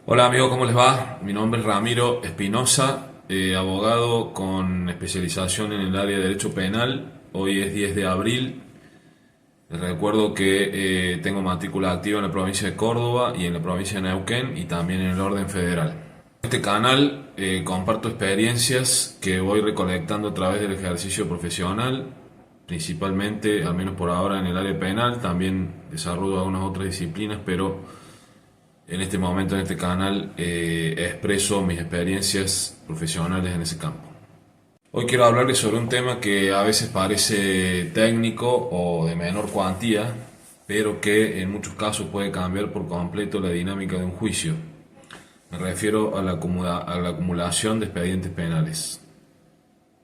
Hola amigos, ¿cómo les va? Mi nombre es Ramiro Espinosa, abogado con especialización en el área de Derecho Penal. Hoy es 10 de abril. Les recuerdo que tengo matrícula activa en la provincia de Córdoba y en la provincia de Neuquén y también en el orden federal. En este canal comparto experiencias que voy recolectando a través del ejercicio profesional, principalmente, al menos por ahora, en el área penal. También desarrollo algunas otras disciplinas, pero en este momento en este canal expreso mis experiencias profesionales en ese campo. Hoy quiero hablarles sobre un tema que a veces parece técnico o de menor cuantía, pero que en muchos casos puede cambiar por completo la dinámica de un juicio. Me refiero a a la acumulación de expedientes penales.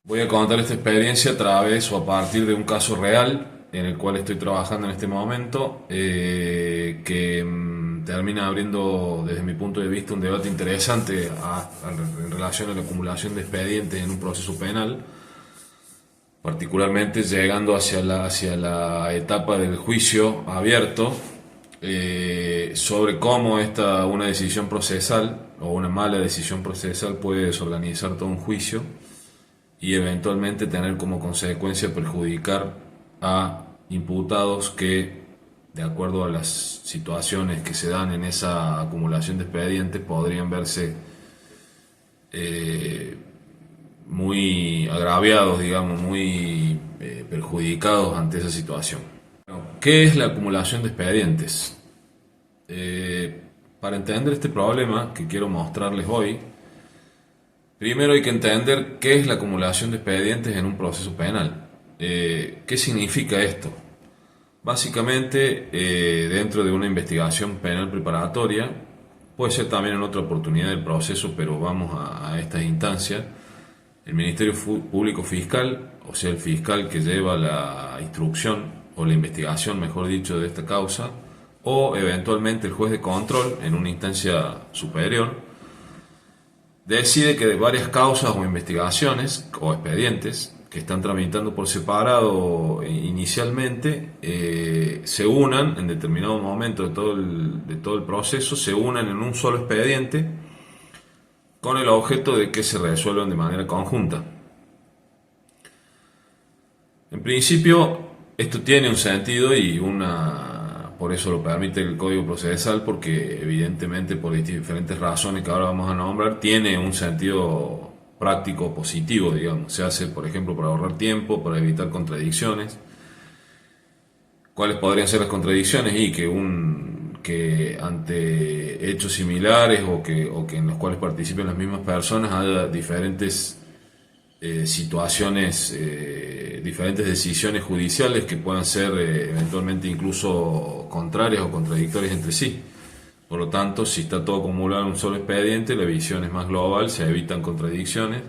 Voy a contar esta experiencia a través o a partir de un caso real en el cual estoy trabajando en este momento, que termina abriendo desde mi punto de vista un debate interesante en relación a la acumulación de expedientes en un proceso penal, particularmente llegando hacia la etapa del juicio abierto, sobre cómo una decisión procesal o una mala decisión procesal puede desorganizar todo un juicio y eventualmente tener como consecuencia perjudicar a imputados que, de acuerdo a las situaciones que se dan en esa acumulación de expedientes, podrían verse muy agraviados, digamos, muy perjudicados ante esa situación. ¿Qué es la acumulación de expedientes? Para entender este problema que quiero mostrarles hoy, primero hay que entender qué es la acumulación de expedientes en un proceso penal. ¿Qué significa esto? Básicamente, dentro de una investigación penal preparatoria, puede ser también en otra oportunidad del proceso, pero vamos a estas instancias, el Ministerio Público Fiscal, o sea, el fiscal que lleva la instrucción o la investigación, mejor dicho, de esta causa, o eventualmente el juez de control en una instancia superior, decide que de varias causas o investigaciones o expedientes que están tramitando por separado inicialmente se unan en determinado momento de todo el proceso, se unan en un solo expediente con el objeto de que se resuelvan de manera conjunta. En principio, esto tiene un sentido y por eso lo permite el Código Procesal, porque evidentemente por diferentes razones que ahora vamos a nombrar, tiene un sentido práctico positivo, digamos. Se hace, por ejemplo, para ahorrar tiempo, para evitar contradicciones. ¿Cuáles podrían ser las contradicciones? Y que ante hechos similares o que en los cuales participen las mismas personas haya diferentes situaciones, diferentes decisiones judiciales que puedan ser eventualmente incluso contrarias o contradictorias entre sí. Por lo tanto, si está todo acumulado en un solo expediente, la visión es más global, se evitan contradicciones.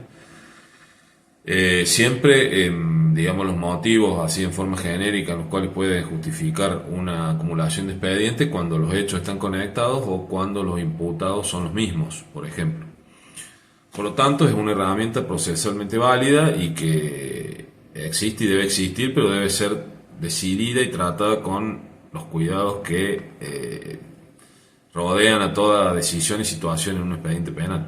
Siempre, digamos, los motivos así en forma genérica en los cuales puede justificar una acumulación de expedientes cuando los hechos están conectados o cuando los imputados son los mismos, por ejemplo. Por lo tanto, es una herramienta procesalmente válida y que existe y debe existir, pero debe ser decidida y tratada con los cuidados que rodean a toda decisión y situación en un expediente penal.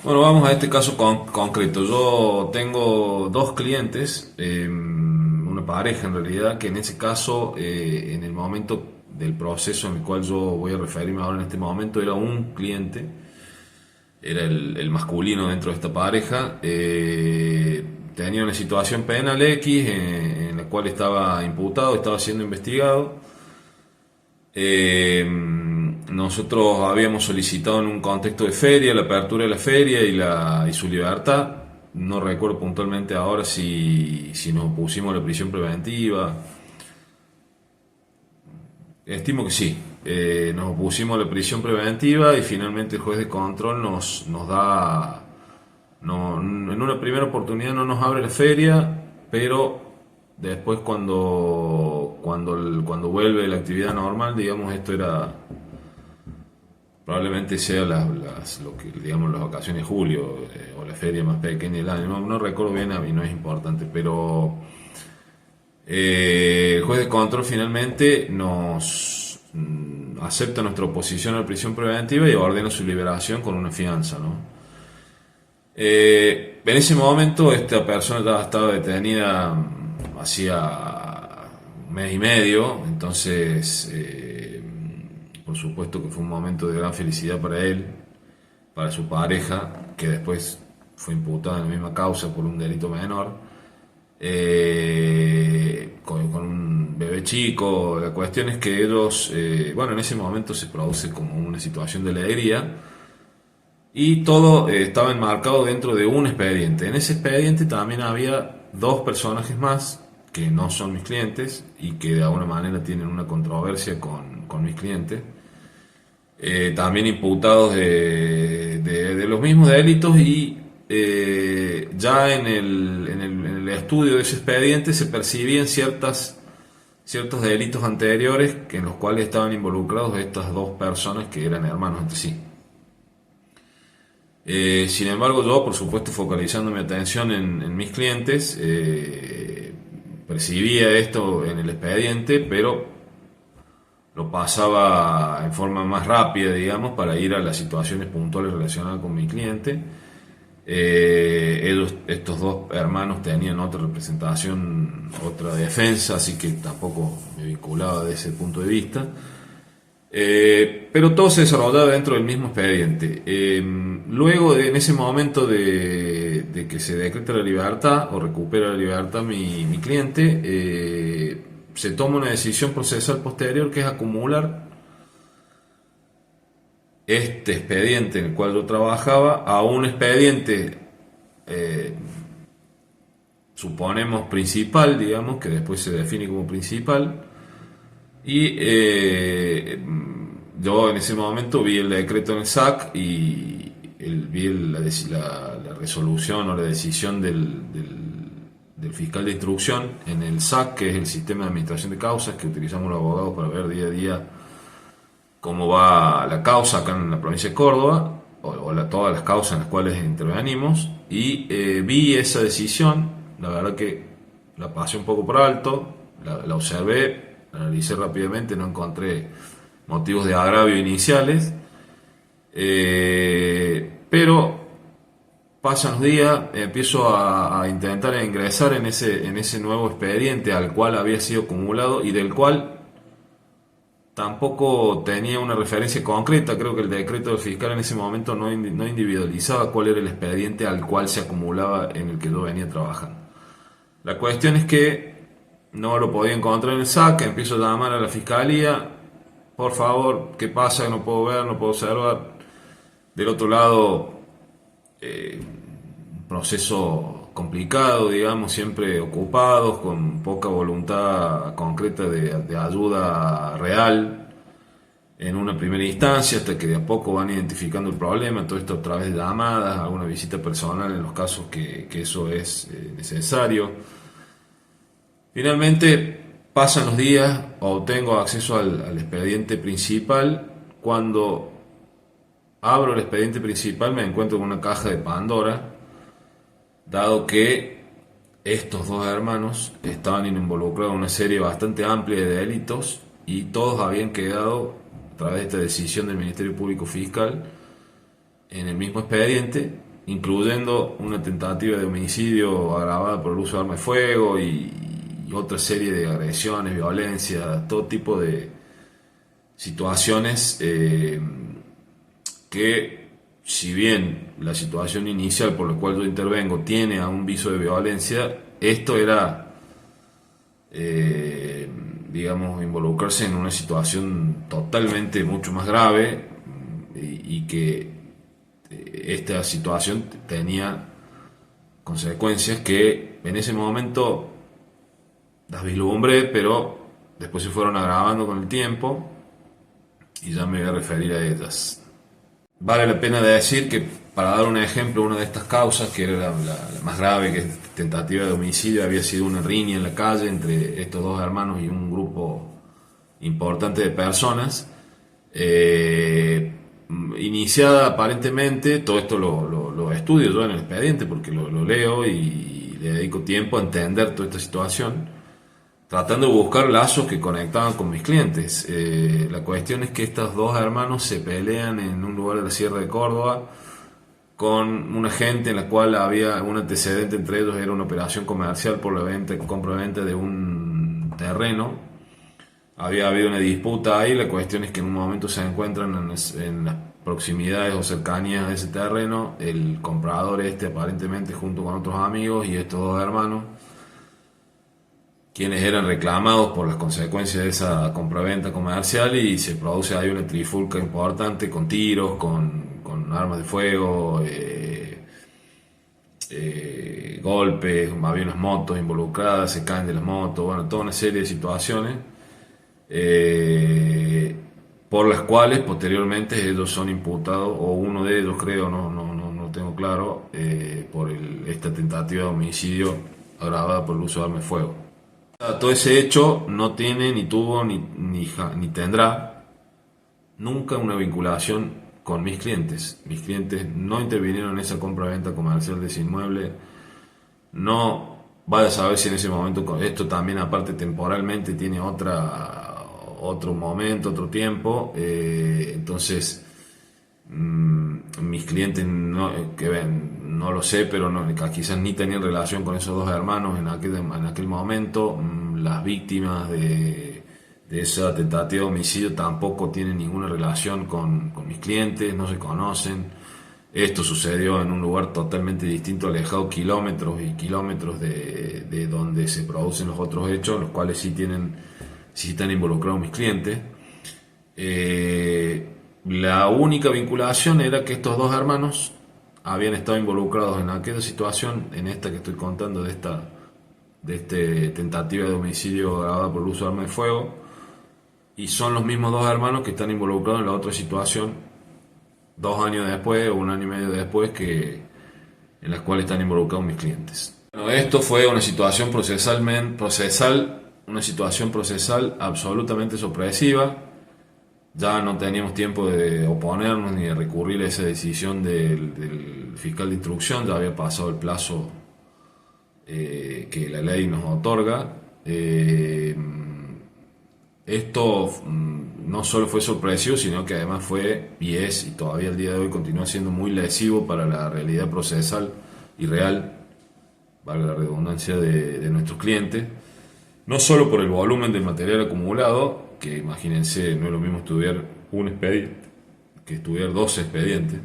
Bueno, vamos a este caso concreto. Yo tengo dos clientes, una pareja en realidad, que en ese caso, en el momento del proceso en el cual yo voy a referirme ahora en este momento, era un cliente, era el masculino dentro de esta pareja, tenía una situación penal X en la cual estaba imputado, estaba siendo investigado. Nosotros habíamos solicitado en un contexto de feria la apertura de la feria y su libertad. No recuerdo puntualmente ahora si nos opusimos a la prisión preventiva. Estimo que sí. Nos opusimos a la prisión preventiva y finalmente el juez de control nos da... No, en una primera oportunidad no nos abre la feria, pero después cuando vuelve la actividad normal, digamos, esto era... Probablemente sea lo que digamos las vacaciones de julio o la feria más pequeña del año. No recuerdo bien y no es importante, pero el juez de control finalmente nos acepta nuestra oposición a la prisión preventiva y ordena su liberación con una fianza, ¿no? En ese momento esta persona ya estaba detenida hacía un mes y medio, entonces por supuesto que fue un momento de gran felicidad para él, para su pareja, que después fue imputada en la misma causa por un delito menor, con un bebé chico. La cuestión es que ellos, bueno, en ese momento se produce como una situación de alegría y todo estaba enmarcado dentro de un expediente. En ese expediente también había dos personajes más que no son mis clientes y que de alguna manera tienen una controversia con mis clientes, también imputados de los mismos delitos y ya en el estudio de ese expediente se percibían ciertos delitos anteriores en los cuales estaban involucrados estas dos personas que eran hermanos entre sí. Sin embargo, yo, por supuesto, focalizando mi atención en mis clientes, percibía esto en el expediente, pero lo pasaba en forma más rápida, digamos, para ir a las situaciones puntuales relacionadas con mi cliente. Estos dos hermanos tenían otra representación, otra defensa, así que tampoco me vinculaba desde ese punto de vista. Pero todo se desarrollaba dentro del mismo expediente. Luego, en ese momento de que se decreta la libertad o recupera la libertad mi cliente, se toma una decisión procesal posterior, que es acumular este expediente en el cual yo trabajaba a un expediente, suponemos principal, digamos, que después se define como principal. Y yo en ese momento vi el decreto en el SAC y vi la resolución o la decisión del fiscal de instrucción en el SAC, que es el sistema de administración de causas que utilizamos los abogados para ver día a día cómo va la causa acá en la provincia de Córdoba, todas las causas en las cuales intervenimos, y vi esa decisión. La verdad que la pasé un poco por alto, la observé, la analicé rápidamente, no encontré motivos de agravio iniciales, pero pasan los días, empiezo a intentar ingresar en ese nuevo expediente al cual había sido acumulado y del cual tampoco tenía una referencia concreta. Creo que el decreto del fiscal en ese momento no individualizaba cuál era el expediente al cual se acumulaba en el que yo venía trabajando. La cuestión es que no lo podía encontrar en el SAC, empiezo a llamar a la fiscalía, por favor, ¿qué pasa? No puedo ver, no puedo observar. Del otro lado, un proceso complicado, digamos, siempre ocupados, con poca voluntad concreta de ayuda real en una primera instancia, hasta que de a poco van identificando el problema, todo esto a través de llamadas, alguna visita personal en los casos que eso es necesario. Finalmente pasan los días, obtengo acceso al expediente principal. Cuando abro el expediente principal me encuentro con una caja de Pandora, dado que estos dos hermanos estaban involucrados en una serie bastante amplia de delitos y todos habían quedado, a través de esta decisión del Ministerio Público Fiscal, en el mismo expediente, incluyendo una tentativa de homicidio agravada por el uso de arma de fuego y otra serie de agresiones, violencia, todo tipo de situaciones que, si bien la situación inicial por la cual yo intervengo tiene a un viso de violencia, esto era, digamos, involucrarse en una situación totalmente mucho más grave y que esta situación tenía consecuencias que en ese momento las vislumbré, pero después se fueron agravando con el tiempo y ya me voy a referir a ellas. Vale la pena decir que, para dar un ejemplo, una de estas causas, que era la más grave, que es tentativa de homicidio, había sido una riña en la calle entre estos dos hermanos y un grupo importante de personas, iniciada aparentemente. Todo esto lo estudio yo en el expediente porque lo leo y le dedico tiempo a entender toda esta situación. tratando de buscar lazos que conectaban con mis clientes. La cuestión es que estos dos hermanos se pelean en un lugar de la Sierra de Córdoba con una gente en la cual había un antecedente entre ellos, era una operación comercial por la compra-venta de un terreno. Había habido una disputa ahí, la cuestión es que en un momento se encuentran en las proximidades o cercanías de ese terreno, el comprador aparentemente junto con otros amigos y estos dos hermanos, quienes eran reclamados por las consecuencias de esa compraventa comercial, y se produce ahí una trifulca importante con tiros, con armas de fuego, golpes, había unas motos involucradas, se caen de las motos, bueno, toda una serie de situaciones por las cuales posteriormente ellos son imputados, o uno de ellos creo, no tengo claro, por esta tentativa de homicidio agravada por el uso de arma de fuego. Todo ese hecho no tiene, ni tuvo, ni tendrá nunca una vinculación con mis clientes. Mis clientes no intervinieron en esa compra-venta comercial de ese inmueble. No vaya a saber si en ese momento, esto también aparte temporalmente tiene otro momento, otro tiempo. Entonces, mis clientes no lo sé, pero quizás ni tenían relación con esos dos hermanos en aquel momento. Las víctimas de esa tentativa de homicidio tampoco tienen ninguna relación con mis clientes, no se conocen. Esto sucedió en un lugar totalmente distinto, alejado kilómetros y kilómetros de donde se producen los otros hechos, los cuales sí están involucrados mis clientes. La única vinculación era que estos dos hermanos habían estado involucrados en aquella situación, en esta que estoy contando, de tentativa de homicidio agravada por el uso de arma de fuego, y son los mismos dos hermanos que están involucrados en la otra situación 2 años después o 1 año y medio después, en las cuales están involucrados mis clientes. Bueno, esto fue una situación una situación procesal absolutamente sorpresiva. Ya no teníamos tiempo de oponernos ni de recurrir a esa decisión del fiscal de instrucción, ya había pasado el plazo que la ley nos otorga. Esto no solo fue sorpresivo, sino que además fue, y todavía el día de hoy continúa siendo muy lesivo para la realidad procesal y real, valga la redundancia, de nuestros clientes. No solo por el volumen del material acumulado, que imagínense, no es lo mismo estudiar un expediente que estudiar 12 expedientes,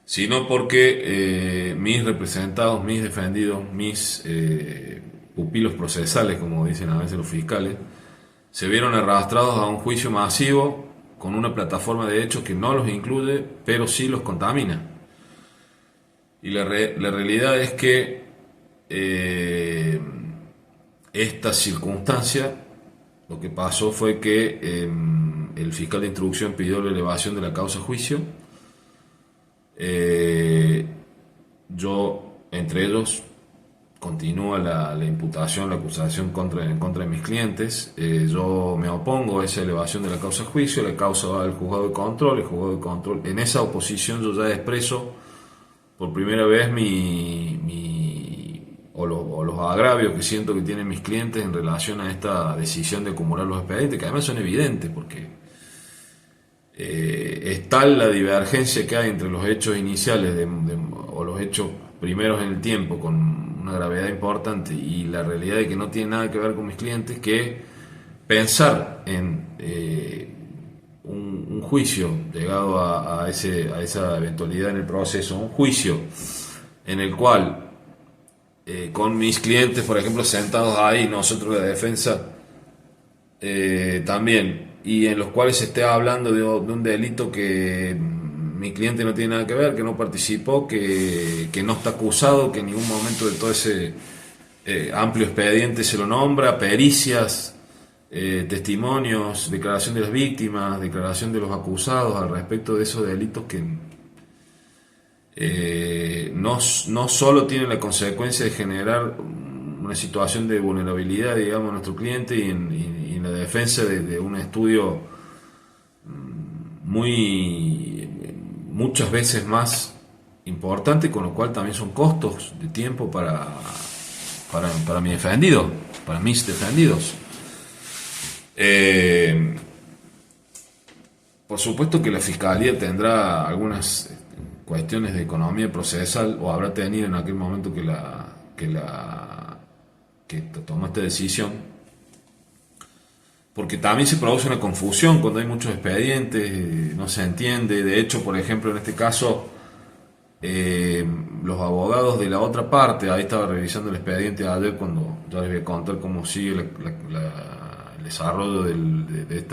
sino porque mis representados, mis defendidos, mis pupilos procesales, como dicen a veces los fiscales, se vieron arrastrados a un juicio masivo con una plataforma de hechos que no los incluye, pero sí los contamina. Y la realidad es que esta circunstancia, lo que pasó fue que el fiscal de instrucción pidió la elevación de la causa a juicio. Yo, entre ellos, continúa la imputación, la acusación en contra de mis clientes. Yo me opongo a esa elevación de la causa a juicio. La causa va al juzgado de control. El juzgado de control, en esa oposición yo ya expreso por primera vez los agravios que siento que tienen mis clientes en relación a esta decisión de acumular los expedientes, que además son evidentes, porque es tal la divergencia que hay entre los hechos iniciales o los hechos primeros en el tiempo con una gravedad importante y la realidad de que no tiene nada que ver con mis clientes, que pensar en un juicio llegado a esa eventualidad en el proceso, un juicio en el cual con mis clientes, por ejemplo, sentados ahí, nosotros de defensa también, y en los cuales se esté hablando de un delito que mi cliente no tiene nada que ver, que no participó, que no está acusado, que en ningún momento de todo ese amplio expediente se lo nombra, pericias, testimonios, declaración de las víctimas, declaración de los acusados al respecto de esos delitos que no solo tienen la consecuencia de generar una situación de vulnerabilidad, digamos, a nuestro cliente y en la defensa de un estudio muchas veces más importante, con lo cual también son costos de tiempo para mi defendido. para mis defendidos. Por supuesto que la Fiscalía tendrá algunas cuestiones de economía procesal, o habrá tenido en aquel momento que tomó esta decisión, porque también se produce una confusión cuando hay muchos expedientes, no se entiende. De hecho, por ejemplo, en este caso, los abogados de la otra parte, ahí estaba revisando el expediente ayer, cuando ya les voy a contar cómo sigue el desarrollo de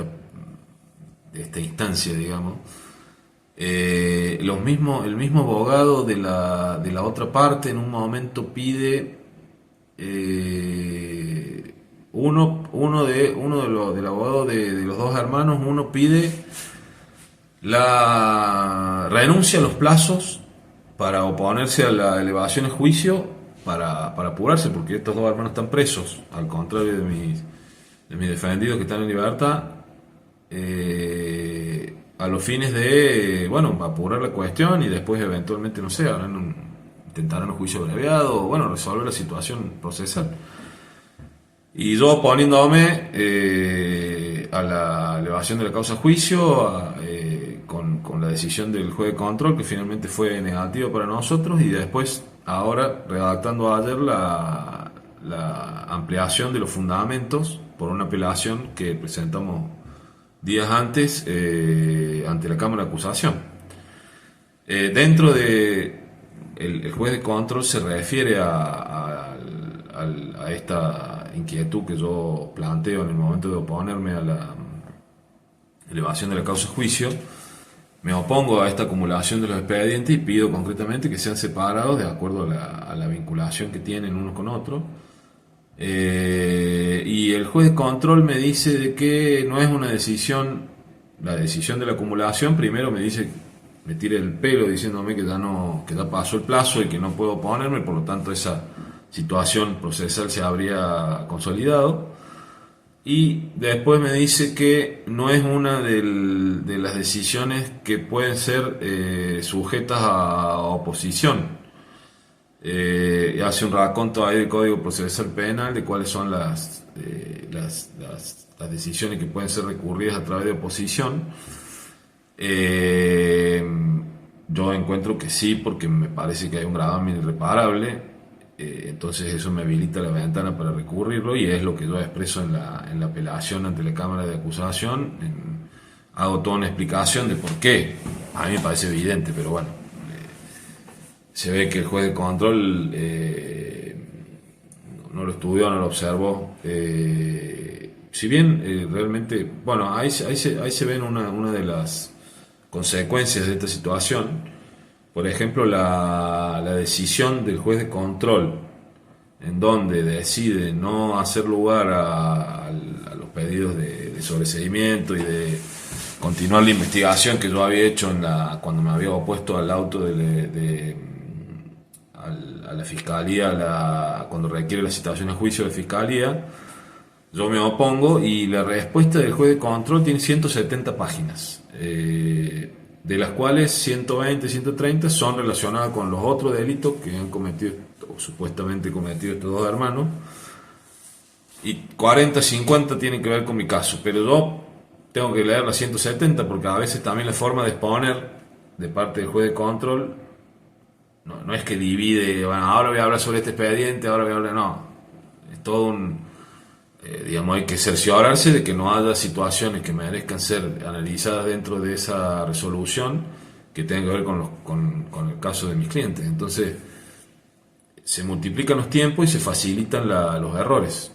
esta instancia, digamos. El mismo abogado de la otra parte en un momento pide, del abogado de los dos hermanos, uno pide la renuncia a los plazos para oponerse a la elevación a juicio, para apurarse, porque estos dos hermanos están presos, al contrario de mis defendidos que están en libertad, a los fines de, bueno, apurar la cuestión y después eventualmente, no sé, intentarán un juicio abreviado, o bueno, resolver la situación procesal. Y yo oponiéndome a la elevación de la causa a juicio, con la decisión del juez de control, que finalmente fue negativa para nosotros, y después, ahora, redactando ayer la ampliación de los fundamentos por una apelación que presentamos días antes ante la Cámara de Acusación. Dentro de el juez de control se refiere a esta inquietud que yo planteo en el momento de oponerme a la elevación de la causa a juicio. Me opongo a esta acumulación de los expedientes y pido concretamente que sean separados de acuerdo a la vinculación que tienen unos con otros. Y el juez de control me dice de que no es una decisión, la decisión de la acumulación. Primero me dice, me tira el pelo diciéndome que ya pasó el plazo y que no puedo oponerme, por lo tanto esa situación procesal se habría consolidado. Y después me dice que no es una de las decisiones que pueden ser sujetas a oposición. Hace un raconto ahí del Código Procesal Penal de cuáles son las decisiones que pueden ser recurridas a través de oposición. Yo encuentro que sí, porque me parece que hay un gravamen irreparable. Entonces eso me habilita la ventana para recurrirlo, y es lo que yo expreso en la apelación ante la Cámara de Acusación. Hago toda una explicación de por qué. A mí me parece evidente, pero bueno, se ve que el juez de control no lo estudió, no lo observó. Si bien realmente, bueno, ahí se ven una de las consecuencias de esta situación. Por ejemplo, la decisión del juez de control, en donde decide no hacer lugar a los pedidos de sobreseimiento y de continuar la investigación que yo había hecho cuando me había opuesto al auto a la Fiscalía, cuando requiere la citación a juicio de Fiscalía. Yo me opongo, y la respuesta del juez de control tiene 170 páginas. De las cuales 120, 130 son relacionadas con los otros delitos que han cometido, o supuestamente cometido, estos dos hermanos, y 40, 50 tienen que ver con mi caso. Pero yo tengo que leer las 170, porque a veces también la forma de exponer de parte del juez de control no es que divide, bueno, ahora voy a hablar sobre este expediente, ahora voy a hablar, no, es todo digamos, hay que cerciorarse de que no haya situaciones que merezcan ser analizadas dentro de esa resolución que tengan que ver con el caso de mis clientes. Entonces se multiplican los tiempos y se facilitan los errores.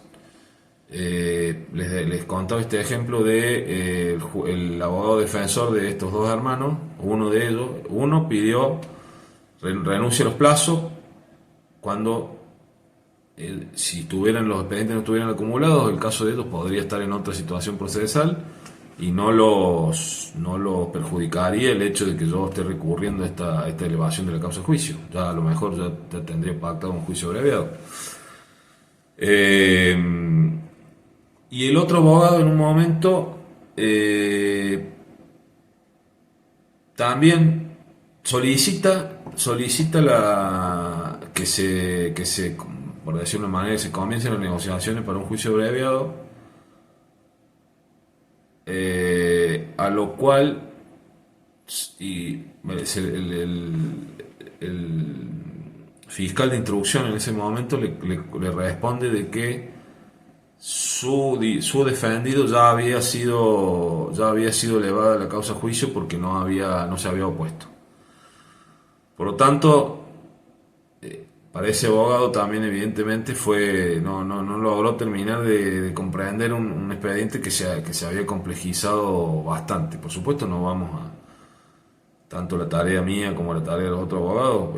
Les contaba este ejemplo de el abogado defensor de estos dos hermanos. Uno pidió renuncia a los plazos cuando, si los expedientes no estuvieran acumulados, el caso de ellos podría estar en otra situación procesal, y no los perjudicaría el hecho de que yo esté recurriendo a esta elevación de la causa de juicio. Ya a lo mejor ya tendría pactado un juicio abreviado. Y el otro abogado en un momento también solicita que se por decirlo de una manera, se comiencen las negociaciones para un juicio abreviado, a lo cual el fiscal de instrucción en ese momento le responde de que su defendido ya había sido elevada la causa a juicio porque no se había opuesto. Por lo tanto, para ese abogado también evidentemente no logró terminar de comprender un expediente que se había complejizado bastante. Por supuesto no vamos a, tanto la tarea mía como la tarea de los otros abogados,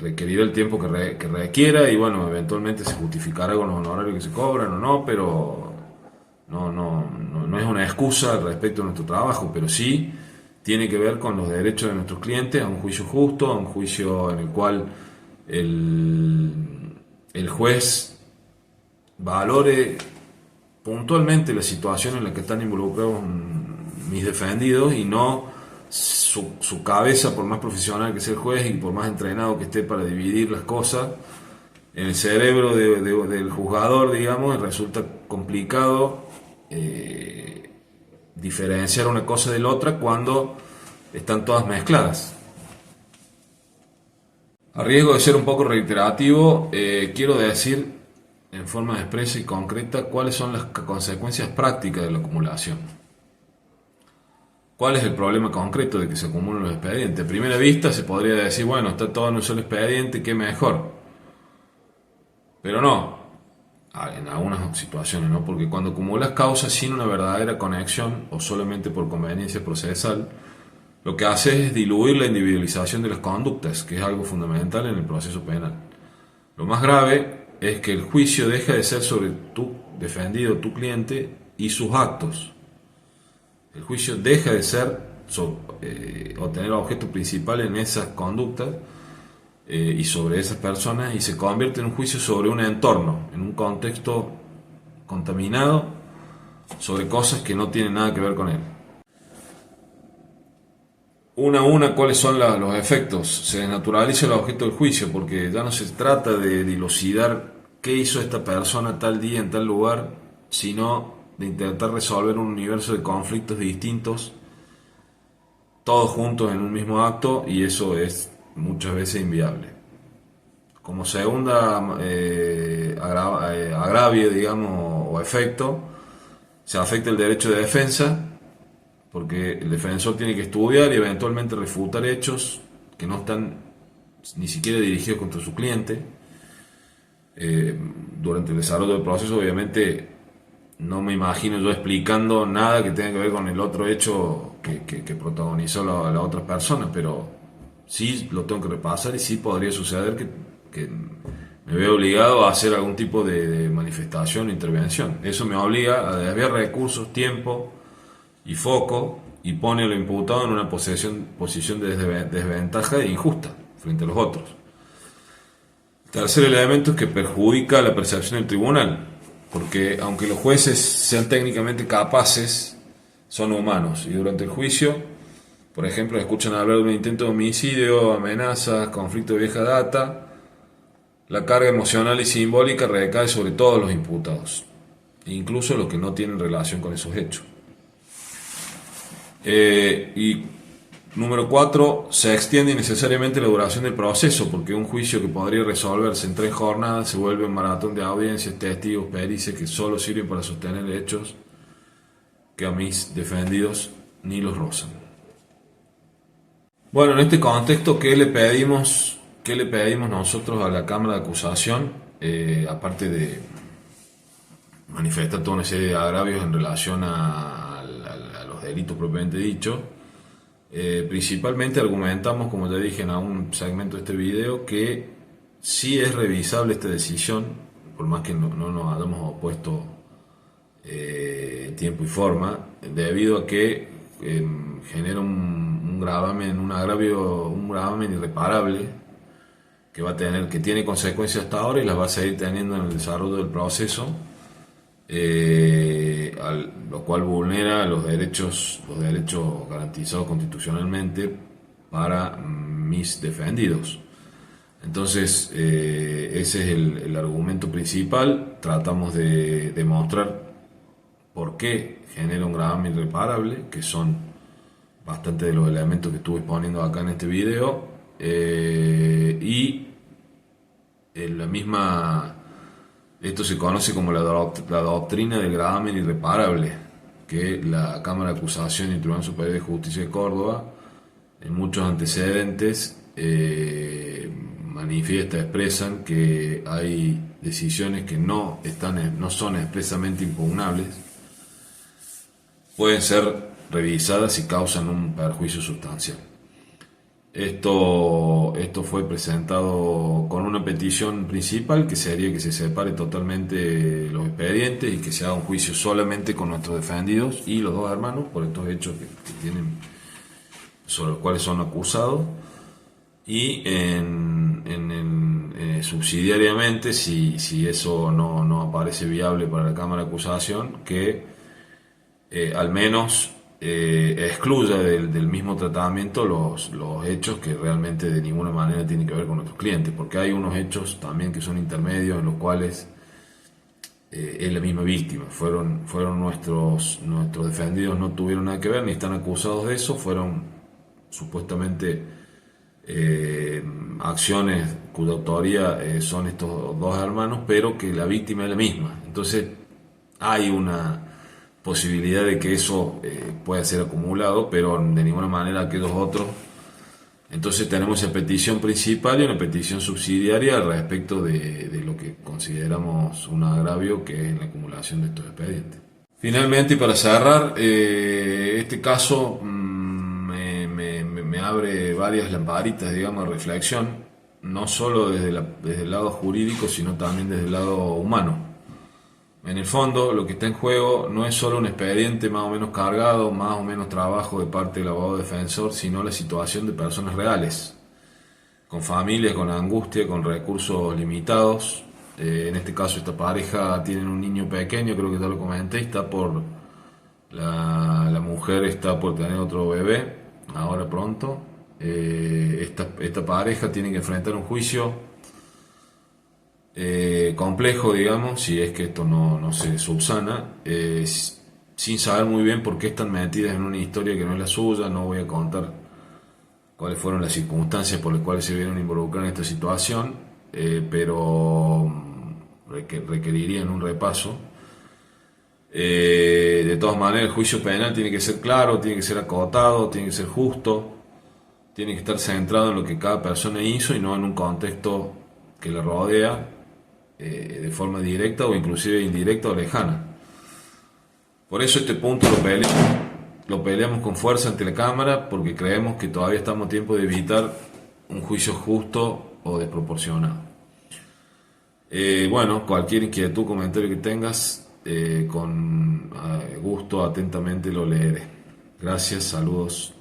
requerirá el tiempo que requiera y bueno, eventualmente se justificará con los honorarios que se cobran o no, pero no es una excusa respecto a nuestro trabajo, pero sí tiene que ver con los derechos de nuestros clientes a un juicio justo, a un juicio en el cual el juez valore puntualmente la situación en la que están involucrados mis defendidos y no su cabeza, por más profesional que sea el juez y por más entrenado que esté para dividir las cosas, en el cerebro del juzgador, digamos, resulta complicado diferenciar una cosa de la otra cuando están todas mezcladas. A riesgo de ser un poco reiterativo, quiero decir en forma expresa y concreta cuáles son las consecuencias prácticas de la acumulación. ¿Cuál es el problema concreto de que se acumulen los expedientes? A primera vista se podría decir, bueno, está todo en un solo expediente, qué mejor. Pero no, en algunas situaciones no, porque cuando acumulas causas sin una verdadera conexión o solamente por conveniencia procesal, lo que hace es diluir la individualización de las conductas, que es algo fundamental en el proceso penal. Lo más grave es que el juicio deja de ser sobre tu defendido, tu cliente y sus actos. El juicio deja de ser o tener objeto principal en esas conductas y sobre esas personas y se convierte en un juicio sobre un entorno, en un contexto contaminado, sobre cosas que no tienen nada que ver con él. Una a una, ¿cuáles son los efectos? Se desnaturaliza el objeto del juicio porque ya no se trata de dilucidar qué hizo esta persona tal día en tal lugar, sino de intentar resolver un universo de conflictos distintos, todos juntos en un mismo acto, y eso es muchas veces inviable. Como segunda agravio, digamos, o efecto, se afecta el derecho de defensa, porque el defensor tiene que estudiar y eventualmente refutar hechos que no están ni siquiera dirigidos contra su cliente. Durante el desarrollo del proceso, obviamente, no me imagino yo explicando nada que tenga que ver con el otro hecho que protagonizó la otra persona, pero sí lo tengo que repasar y sí podría suceder que me veo obligado a hacer algún tipo de manifestación o intervención. Eso me obliga a desviar recursos, tiempo y foco y pone al imputado en una posición de desventaja e injusta frente a los otros. Tercer elemento es que perjudica la percepción del tribunal, porque aunque los jueces sean técnicamente capaces, son humanos y durante el juicio, por ejemplo, escuchan hablar de un intento de homicidio, amenazas, conflicto de vieja data, la carga emocional y simbólica recae sobre todos los imputados, incluso los que no tienen relación con esos hechos. Y número 4, se extiende innecesariamente la duración del proceso, porque un juicio que podría resolverse en 3 jornadas se vuelve un maratón de audiencias, testigos, pericias que solo sirven para sostener hechos que a mis defendidos ni los rozan. Bueno, en este contexto, ¿qué le pedimos nosotros a la Cámara de Acusación? Aparte de manifestar toda una serie de agravios en relación a los delitos propiamente dichos, principalmente argumentamos, como ya dije en algún segmento de este video, que sí es revisable esta decisión, por más que no nos hayamos opuesto en tiempo y forma, debido a que genera un gravamen, un gravamen irreparable que tiene consecuencias hasta ahora y las va a seguir teniendo en el desarrollo del proceso, lo cual vulnera los derechos garantizados constitucionalmente para mis defendidos. Entonces, ese es el argumento principal. Tratamos de demostrar por qué genera un gravamen irreparable, que son bastante de los elementos que estuve poniendo acá en este video. Y en la misma, esto se conoce como la doctrina del gravamen irreparable, que la Cámara de Acusación y el Tribunal Superior de Justicia de Córdoba, en muchos antecedentes, expresan que hay decisiones que no son expresamente impugnables, pueden ser revisadas y causan un perjuicio sustancial. Esto fue presentado con una petición principal, que sería que se separe totalmente los expedientes y que se haga un juicio solamente con nuestros defendidos y los dos hermanos por estos hechos que tienen, sobre los cuales son acusados. Y subsidiariamente, si eso no aparece viable para la Cámara de Acusación, que al menos excluya del mismo tratamiento los hechos que realmente de ninguna manera tienen que ver con nuestros clientes, porque hay unos hechos también que son intermedios en los cuales es la misma víctima. Fueron nuestros defendidos, no tuvieron nada que ver ni están acusados de eso, fueron supuestamente acciones cuya autoría son estos dos hermanos, pero que la víctima es la misma. Entonces hay una posibilidad de que eso pueda ser acumulado, pero de ninguna manera aquellos otros. Entonces tenemos esa petición principal y una petición subsidiaria al respecto de lo que consideramos un agravio, que es la acumulación de estos expedientes. Finalmente, y para cerrar, este caso me abre varias lamparitas, digamos, de reflexión, no solo desde el lado jurídico, sino también desde el lado humano. En el fondo, lo que está en juego no es solo un expediente más o menos cargado, más o menos trabajo de parte del abogado defensor, sino la situación de personas reales, con familias, con angustia, con recursos limitados. En este caso, esta pareja tiene un niño pequeño, creo que ya lo comenté, la mujer está por tener otro bebé, ahora pronto. Esta pareja tiene que enfrentar un juicio complejo, digamos, si es que esto no se subsana, sin saber muy bien por qué están metidas en una historia que no es la suya. No voy a contar cuáles fueron las circunstancias por las cuales se vieron involucradas en esta situación, pero requerirían un repaso. De todas maneras, el juicio penal tiene que ser claro, tiene que ser acotado, tiene que ser justo, tiene que estar centrado en lo que cada persona hizo y no en un contexto que le rodea de forma directa o inclusive indirecta o lejana. Por eso este punto lo peleamos con fuerza ante la Cámara, porque creemos que todavía estamos a tiempo de evitar un juicio justo o desproporcionado. Bueno, cualquier inquietud, comentario que tengas, con gusto, atentamente lo leeré. Gracias, saludos.